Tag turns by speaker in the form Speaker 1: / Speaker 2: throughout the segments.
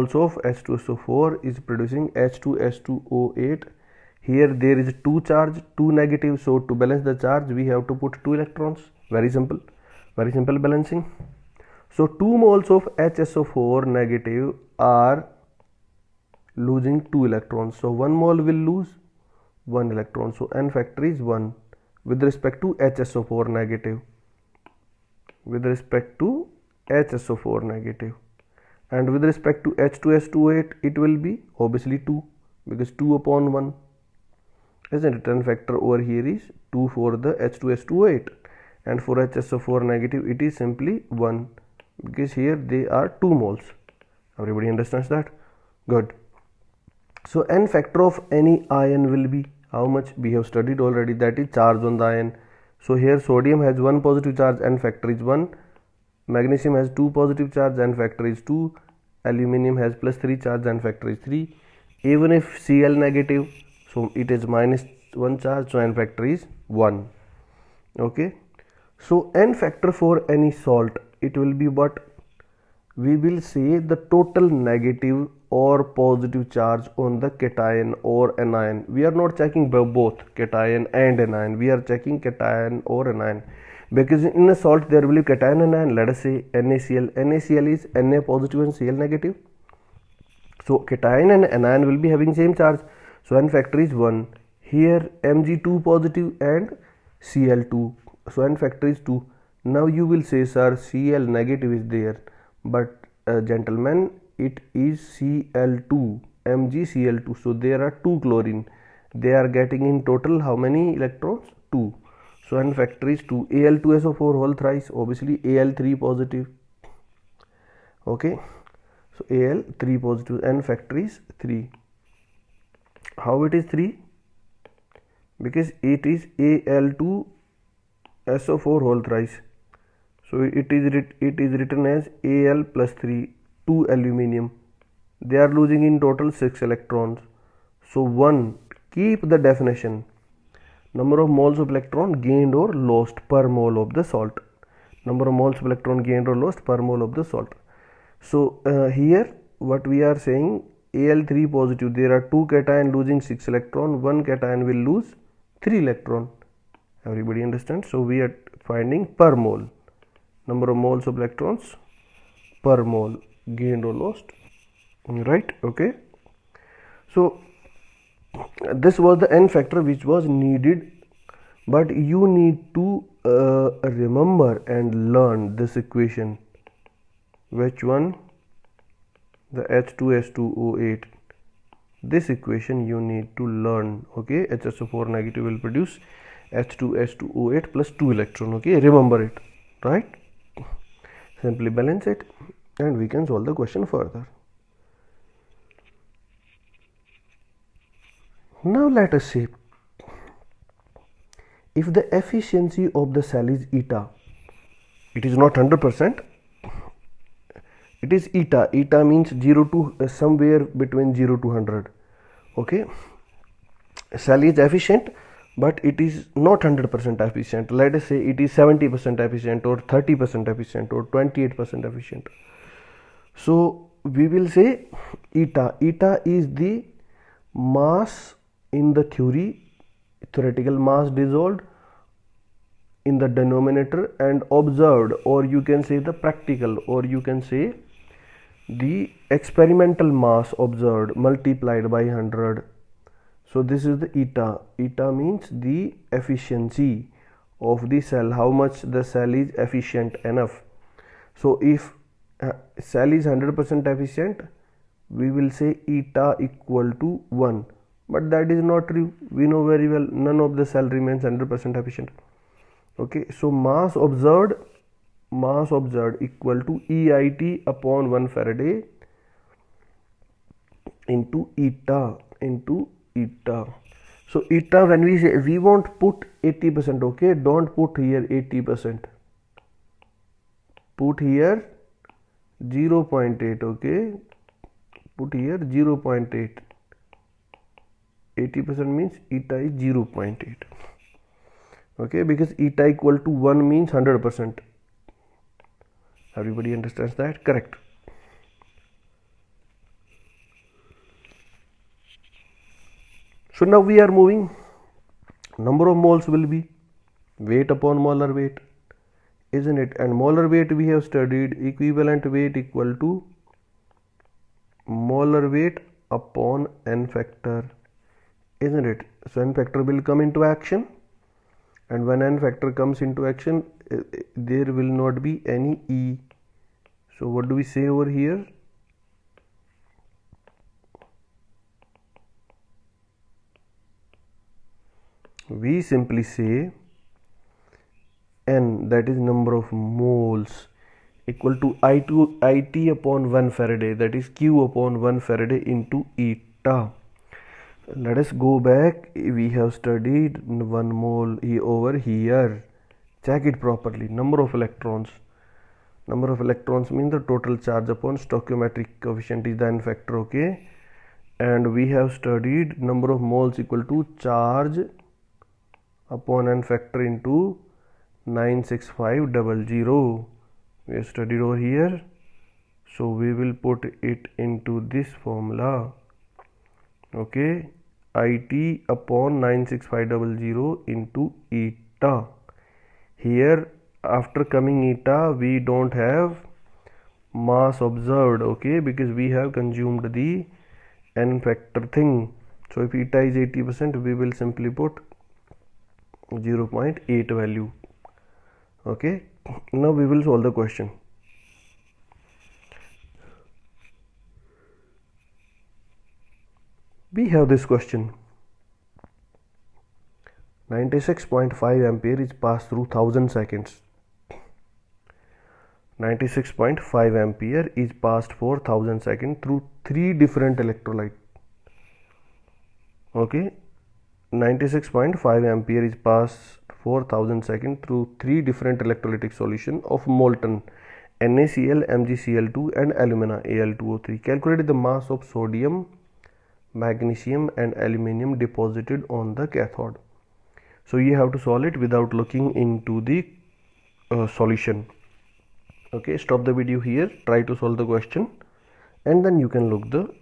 Speaker 1: moles of H2SO4 is producing H2S2O8. Here there is 2 charge, 2 negative, so to balance the charge we have to put 2 electrons. Very simple balancing. So 2 moles of HSO4 negative are losing 2 electrons, so 1 mole will lose 1 electron, so N factor is 1 with respect to HSO4 negative, and with respect to H2S28 it will be obviously 2, because 2 upon 1, isn't it? N factor over here is 2 for the H2S28, and for HSO4 negative it is simply 1, because here they are 2 moles. Everybody understands that? Good. So N factor of any ion will be how much? We have studied already, that is charge on the ion. So here sodium has 1 positive charge, N factor is 1. Magnesium has 2 positive charge, N factor is 2. Aluminium has plus 3 charge, N factor is 3. Even if Cl negative, so it is minus 1 charge, so N factor is 1. Okay. So N factor for any salt, it will be what? We will say the total negative or positive charge on the cation or anion. We are not checking both cation and anion, we are checking cation or anion, because in a salt there will be cation and anion. Let us say NaCl. NaCl is Na positive and Cl negative, so cation and anion will be having same charge, so N factor is 1. Here Mg2 positive and Cl2, so N factor is 2. Now you will say, sir, Cl negative is there, but gentlemen, it is Cl2, MgCl2, so there are 2 chlorine, they are getting in total how many electrons? 2, so N factor is 2. Al2SO4 whole thrice, obviously Al3 positive. Okay, so Al3 positive, N factor is 3. How it is 3? Because it is Al2SO4 whole thrice, so it is written as Al plus 3, 2 aluminium. They are losing in total 6 electrons. So 1, keep the definition, number of moles of electron gained or lost per mole of the salt. Number of moles of electron gained or lost per mole of the salt. So here what we are saying, Al3 positive, there are 2 cation losing 6 electron, 1 cation will lose 3 electron. Everybody understands? So we are finding per mole, number of moles of electrons per mole gained or lost, right? Okay, so this was the N factor which was needed, but you need to remember and learn this equation. Which one? The H2S2O8. This equation you need to learn. Okay, HSO4 negative will produce H2S2O8 plus 2 electron. Okay, remember it, right? Simply balance it and we can solve the question further. Now let us see, if the efficiency of the cell is eta, it is not 100%, it is eta. Eta means 0 to somewhere between 0 to 100. Okay, cell is efficient, but it is not 100% efficient. Let us say it is 70% efficient or 30% efficient or 28% efficient. So we will say eta. Eta is the mass in the theoretical mass dissolved in the denominator and observed, or you can say the practical, or you can say the experimental mass observed multiplied by 100. So this is the eta. Eta means the efficiency of the cell, how much the cell is efficient enough. So if cell is 100% efficient, we will say eta equal to 1, but that is not true. We know very well none of the cell remains 100% efficient. Okay, so mass observed equal to EIT upon 1 Faraday into eta. So eta, when we say, we won't put 80%, okay, don't put here 80%, put here 0.8, okay, put here 0.8. 80% means eta is 0.8. okay, because eta equal to 1 means 100%. Everybody understands that? Correct. So now we are moving. Number of moles will be weight upon molar weight, isn't it? And molar weight we have studied, equivalent weight equal to molar weight upon n factor, isn't it? So n factor will come into action, and when n factor comes into action, there will not be any E. So what do we say over here? We simply say n, that is number of moles, equal to IT upon 1 Faraday, that is Q upon 1 Faraday into eta. Let us go back. We have studied 1 mole over here. Check it properly. Number of electrons. Number of electrons means the total charge upon stoichiometric coefficient is the n factor, okay? And we have studied number of moles equal to charge upon n factor into 96500. We have studied over here. So we will put it into this formula. Okay, IT upon 96500 into eta. Here after coming eta we don't have mass observed, okay, because we have consumed the n factor thing. So if eta is 80%, we will simply put 0.8 value. Okay, now we will solve the question. We have this question. 96.5 ampere is passed through 1000 seconds. 96.5 ampere is passed for 1000 seconds through 3 different electrolytes. Okay, 96.5 ampere is passed for 1000 seconds through 3 different electrolytic solution of molten NaCl, MgCl2 and alumina Al2O3. Calculate the mass of sodium, magnesium and aluminium deposited on the cathode. So you have to solve it without looking into the solution. Okay, stop the video here, try to solve the question and then you can look the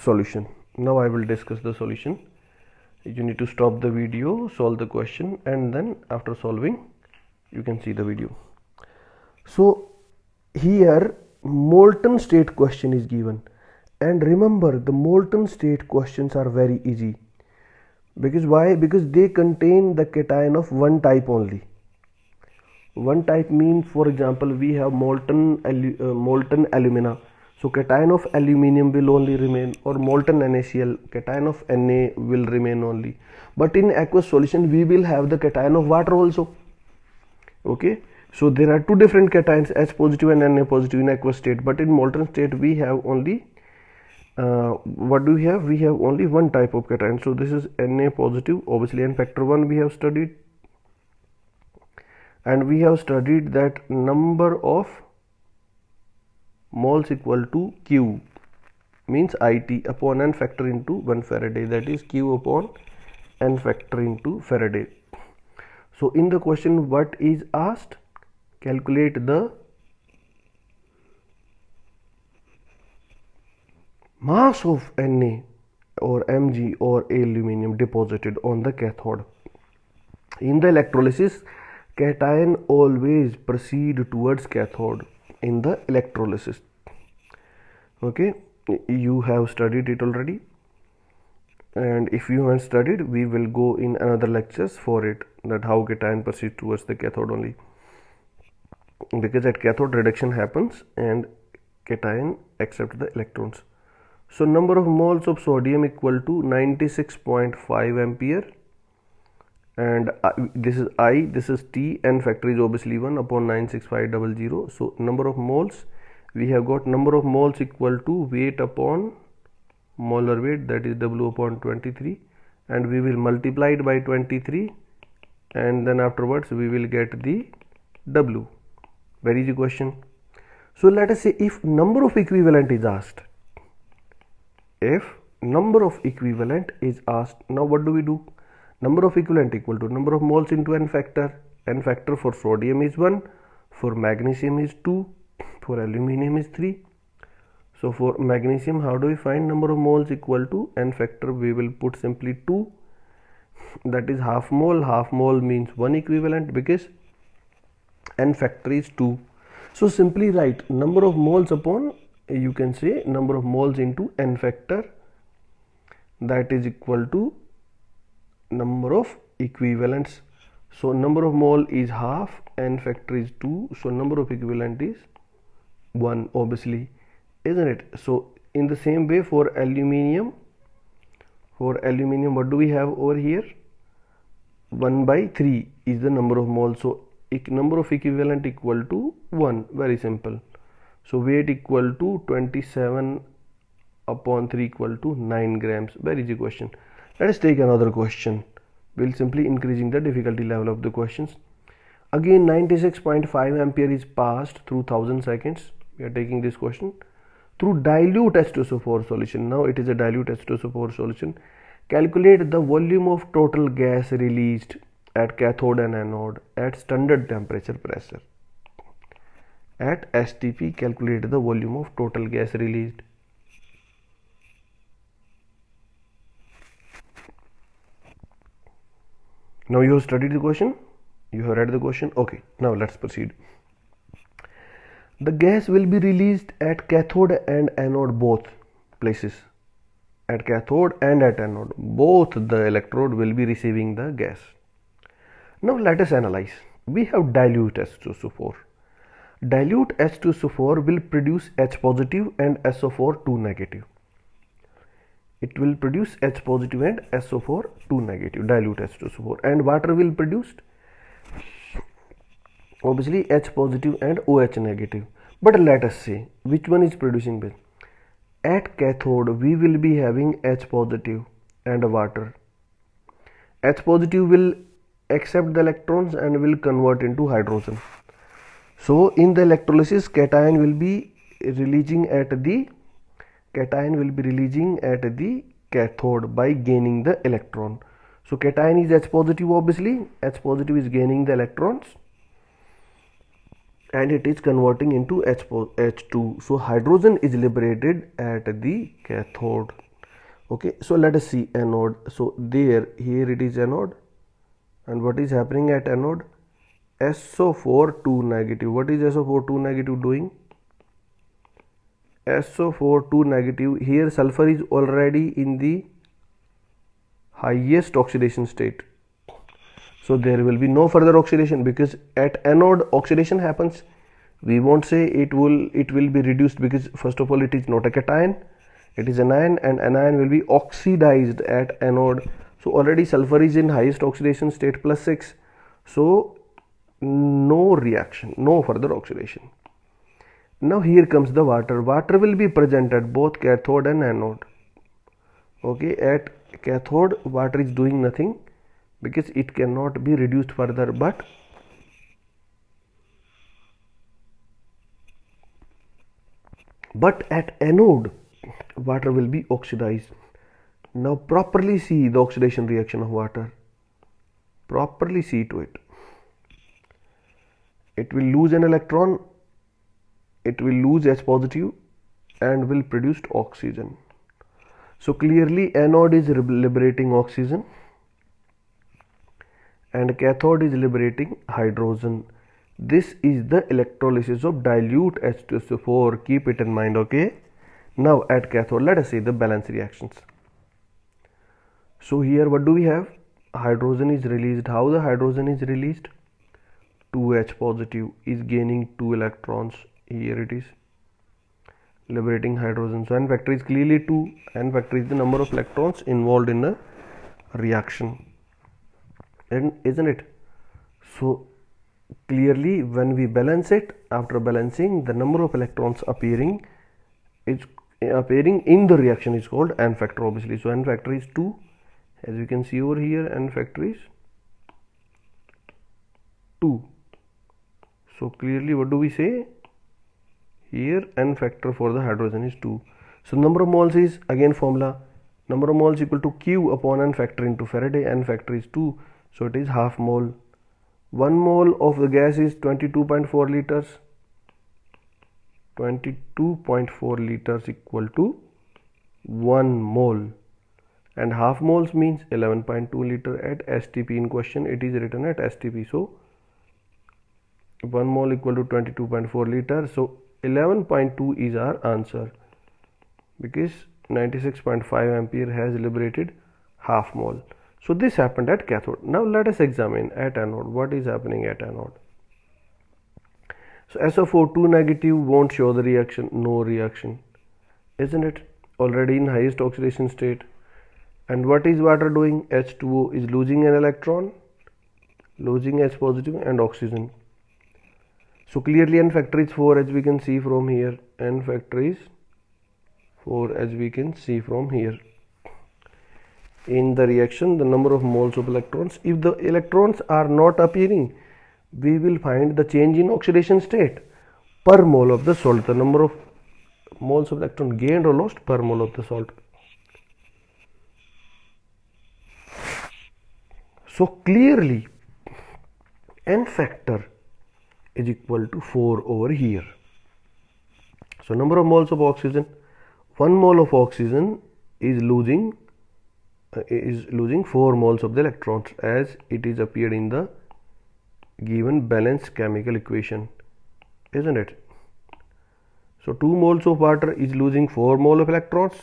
Speaker 1: solution. Now I will discuss the solution. You need to stop the video, solve the question, and then after solving you can see the video. So here molten state question is given, and remember the molten state questions are very easy. Because why? Because they contain the cation of one type only. One type means, for example, we have molten alumina, so cation of aluminium will only remain, or molten NaCl, cation of Na will remain only. But in aqueous solution we will have the cation of water also. Okay, so there are two different cations, H positive and Na positive in aqueous state, but in molten state we have only what do we have? We have only one type of cation. So this is Na positive, obviously n factor 1 we have studied, and we have studied that number of moles equal to Q means IT upon n factor into 1 Faraday, that is Q upon n factor into Faraday. So in the question what is asked? Calculate the mass of Na or Mg or aluminium deposited on the cathode. In the electrolysis, cation always proceed towards cathode in the electrolysis. Okay, you have studied it already, and if you haven't studied, we will go in another lectures for it, that how cation proceeds towards the cathode only, because at cathode reduction happens and cation accept the electrons. So number of moles of sodium equal to 96.5 ampere, and this is I, this is T, n factor is obviously 1 upon 96500. So number of moles, we have got number of moles equal to weight upon molar weight, that is W upon 23, and we will multiply it by 23, and then afterwards we will get the W. Very easy question. So let us say if number of equivalent is asked. If number of equivalent is asked, now what do we do? Number of equivalent equal to number of moles into n factor. N factor for sodium is 1, for magnesium is 2, for aluminium is 3. So for magnesium, how do we find number of moles equal to n factor? We will put simply 2, that is half mole. Half mole means 1 equivalent because n factor is 2. So simply write number of moles upon, you can say number of moles into n factor, that is equal to number of equivalents. So number of mole is half, n factor is 2, so number of equivalent is 1 obviously, isn't it? So in the same way for aluminium, what do we have over here? 1 by 3 is the number of moles, so number of equivalent equal to 1, very simple. So weight equal to 27 upon 3 equal to 9 grams, very easy question. Let us take another question. We'll simply increasing the difficulty level of the questions. Again 96.5 ampere is passed through 1000 seconds. We are taking this question through dilute H2SO4 solution. Now it is a dilute H2SO4 solution. Calculate the volume of total gas released at cathode and anode at standard temperature pressure. At STP, calculate the volume of total gas released. Now you have studied the question, you have read the question. Okay, now let's proceed. The gas will be released at cathode and anode both places. At cathode and at anode, both the electrode will be receiving the gas. Now let us analyze. We have dilute H2SO4. Dilute H2SO4 will produce H positive and SO4 2 negative. It will produce H positive and SO4 2 negative, dilute H2SO4, and water will produce obviously H positive and OH negative. But let us see which one is producing best. At cathode we will be having H positive and water. H positive will accept the electrons and will convert into hydrogen. So in the electrolysis, cation will be releasing at the cathode by gaining the electron. So cation is H positive, obviously H positive is gaining the electrons and it is converting into H2. So hydrogen is liberated at the cathode. Okay, so let us see anode. So here it is anode, and what is happening at anode? SO4 2 negative. What is SO4 2 negative doing? SO4 2 negative, here sulfur is already in the highest oxidation state. So there will be no further oxidation, because at anode oxidation happens. We won't say it will be reduced, because first of all it is not a cation, it is an anion, and anion will be oxidized at anode. So already sulfur is in highest oxidation state +6. So no reaction, no further oxidation. Now here comes the water. Water will be present at both cathode and anode. Okay, at cathode water is doing nothing because it cannot be reduced further, but at anode water will be oxidized. Now properly see the oxidation reaction of water. Properly see to it. It will lose an electron, it will lose H positive and will produce oxygen. So clearly anode is liberating oxygen and cathode is liberating hydrogen. This is the electrolysis of dilute H2SO4. Keep it in mind, okay? Now at cathode, let us see the balance reactions. So here what do we have? Hydrogen is released. How the hydrogen is released? 2H positive is gaining 2 electrons. Here it is liberating hydrogen. So n factor is clearly 2. N factor is the number of electrons involved in a reaction, and isn't it? So clearly when we balance it, after balancing, the number of electrons appearing in the reaction is called n factor, obviously. So n factor is 2, as you can see over here, n factor is 2. So clearly what do we say? Here n factor for the hydrogen is 2. So number of moles is, again formula, number of moles equal to Q upon n factor into Faraday. N factor is 2, so it is half mole. 1 mole of the gas is 22.4 liters. 22.4 liters equal to 1 mole, and half moles means 11.2 liter. At STP in question it is written at STP, so 1 mole equal to 22.4 liter, so 11.2 is our answer, because 96.5 ampere has liberated half mole. So this happened at cathode. Now let us examine at anode. What is happening at anode? So SO4 2 negative won't show the reaction, no reaction, isn't it? Already in highest oxidation state. And what is water doing? H2O is losing an electron, losing H positive and oxygen. So clearly N factor is 4, as we can see from here. N factor is 4, as we can see from here. In the reaction, the number of moles of electrons, if the electrons are not appearing, we will find the change in oxidation state per mole of the salt, the number of moles of electron gained or lost per mole of the salt. So clearly N factor is equal to 4 over here. So number of moles of oxygen, 1 mole of oxygen is losing 4 moles of the electrons, as it is appeared in the given balanced chemical equation, isn't it? So 2 moles of water is losing 4 mole of electrons.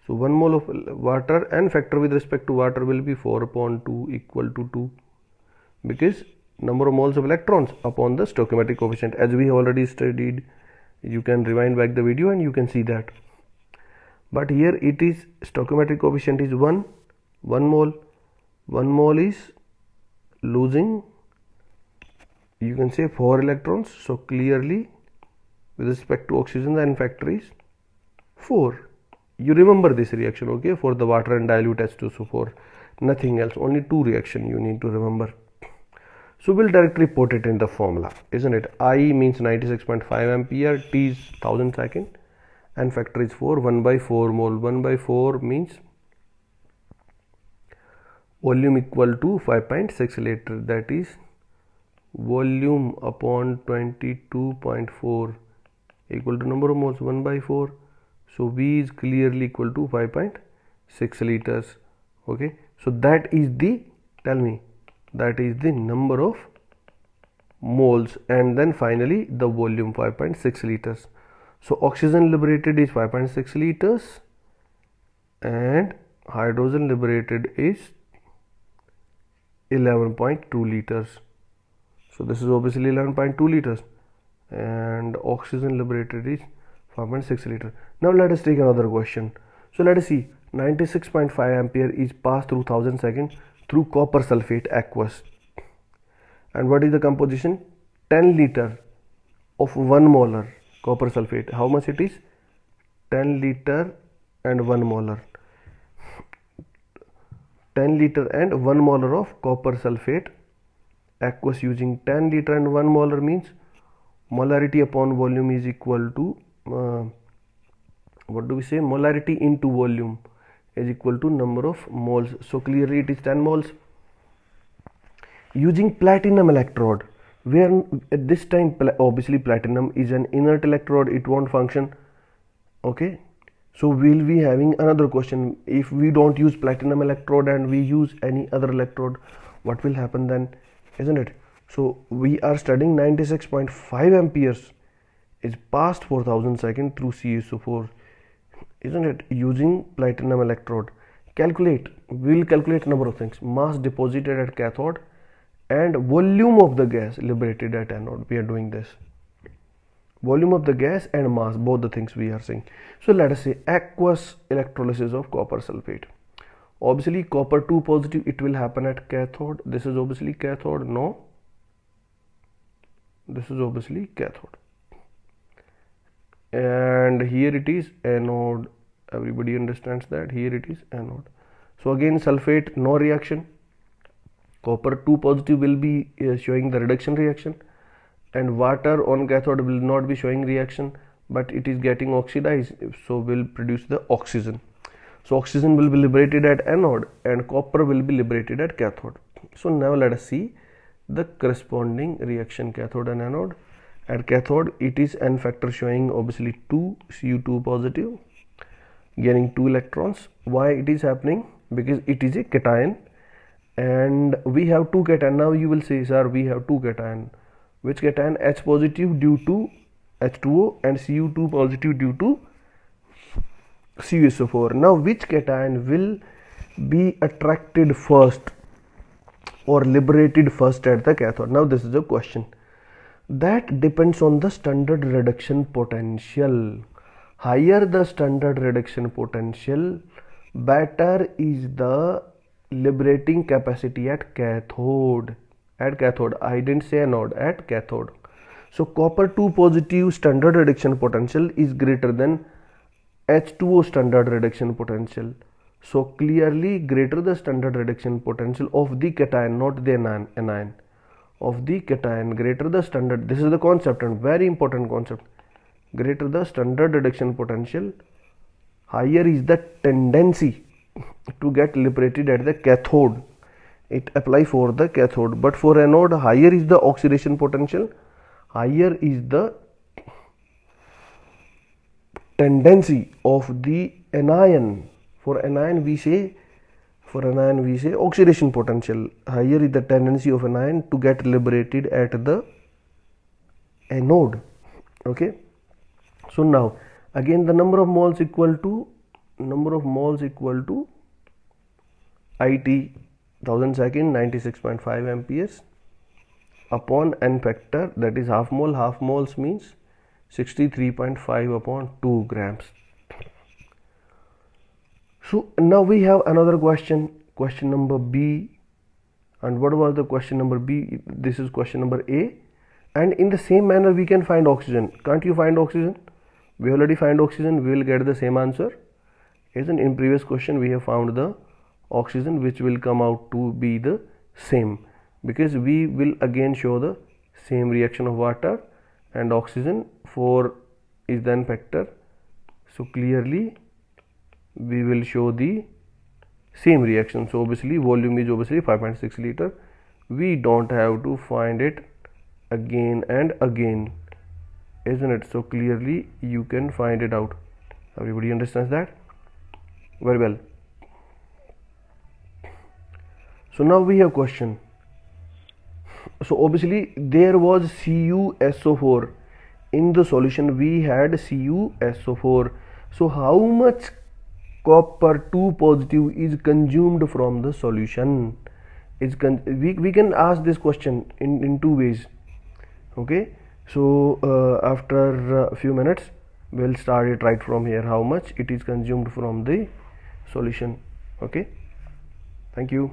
Speaker 1: So 1 mole of water, N factor with respect to water will be 4 upon 2 equal to 2, because number of moles of electrons upon the stoichiometric coefficient, as we already studied. You can rewind back the video and you can see that. But here it is stoichiometric coefficient is 1 mole. 1 mole is losing, you can say, 4 electrons. So clearly with respect to oxygen the N factor is 4. You remember this reaction, okay, for the water and dilute H2SO4, nothing else, only 2 reaction you need to remember. So we'll directly put it in the formula, isn't it? I means 96.5 ampere, T is 1000 second, N factor is 4, 1 by 4 mole. 1 by 4 means volume equal to 5.6 liter, that is volume upon 22.4 equal to number of moles 1 by 4. So V is clearly equal to 5.6 liters. Okay, so that is the, tell me, that is the number of moles, and then finally the volume 5.6 liters. So oxygen liberated is 5.6 liters and hydrogen liberated is 11.2 liters. So this is obviously 11.2 liters and oxygen liberated is 5.6 liter. Now let us take another question. So let us see, 96.5 ampere is passed through 1000 seconds through copper sulfate aqueous, and what is the composition? 10 liter of 1 molar copper sulfate. How much it is? 10 liter and 1 molar. 10 liter and 1 molar of copper sulfate aqueous using 10 liter and 1 molar means molarity upon volume is equal to what do we say? Molarity into volume is equal to number of moles. So clearly it is 10 moles. Using platinum electrode, where at this time obviously platinum is an inert electrode, it won't function. Okay, so we'll be having another question. If we don't use platinum electrode and we use any other electrode, what will happen then, isn't it? So we are studying 96.5 amperes is passed for 1000 seconds through CaSO4, isn't it, using platinum electrode. Calculate, we'll calculate number of things: mass deposited at cathode and volume of the gas liberated at anode. We are doing this, volume of the gas and mass, both the things we are saying. So let us say aqueous electrolysis of copper sulfate. Obviously copper 2 positive, it will happen at cathode. This is obviously cathode, no, this is obviously cathode, and here it is anode. Everybody understands that here it is anode. So again sulfate, no reaction. Copper 2 positive will be showing the reduction reaction, and water on cathode will not be showing reaction, but it is getting oxidized, so will produce the oxygen. So oxygen will be liberated at anode and copper will be liberated at cathode. So now let us see the corresponding reaction cathode and anode. At cathode it is n factor showing obviously 2 Cu2 positive, gaining 2 electrons. Why it is happening? Because it is a cation and we have 2 cation. Now you will say, sir, we have 2 cation. Which cation? H positive due to H2O and Cu2 positive due to CuSO4. Now which cation will be attracted first or liberated first at the cathode? Now this is a question. That depends on the standard reduction potential. Higher the standard reduction potential, better is the liberating capacity at cathode. At cathode, I didn't say anode, at cathode. So copper 2 positive standard reduction potential is greater than H2O standard reduction potential. So clearly greater the standard reduction potential of the cation, not the anion. Of the cation, greater the standard, this is the concept and very important concept. Greater the standard reduction potential, higher is the tendency to get liberated at the cathode. It apply for the cathode, but for anode higher is the oxidation potential, higher is the tendency of the anion. For anion we say oxidation potential. Higher is the tendency of anion to get liberated at the anode. Okay. So now again the number of moles equal to IT 1000 second 96.5 amperes upon n factor, that is half mole. Half moles means 63.5 upon 2 grams. So now we have another question number B. And what was the question number B? This is question number A. And in the same manner we can find oxygen. Can't you find oxygen? We already find oxygen, we will get the same answer. Isn't in previous question we have found the oxygen, which will come out to be the same, because we will again show the same reaction of water and oxygen. 4 is the n factor, so clearly we will show the same reaction. So obviously volume is obviously 5.6 liter. We don't have to find it again and again, isn't it? So clearly you can find it out. Everybody understands that? Very well. So now we have question. So obviously there was CuSO4 in the solution, we had CuSO4. So how much copper 2 positive is consumed from the solution? We can ask this question in two ways. Okay, so after a few minutes we'll start it right from here, how much it is consumed from the solution. Okay, thank you.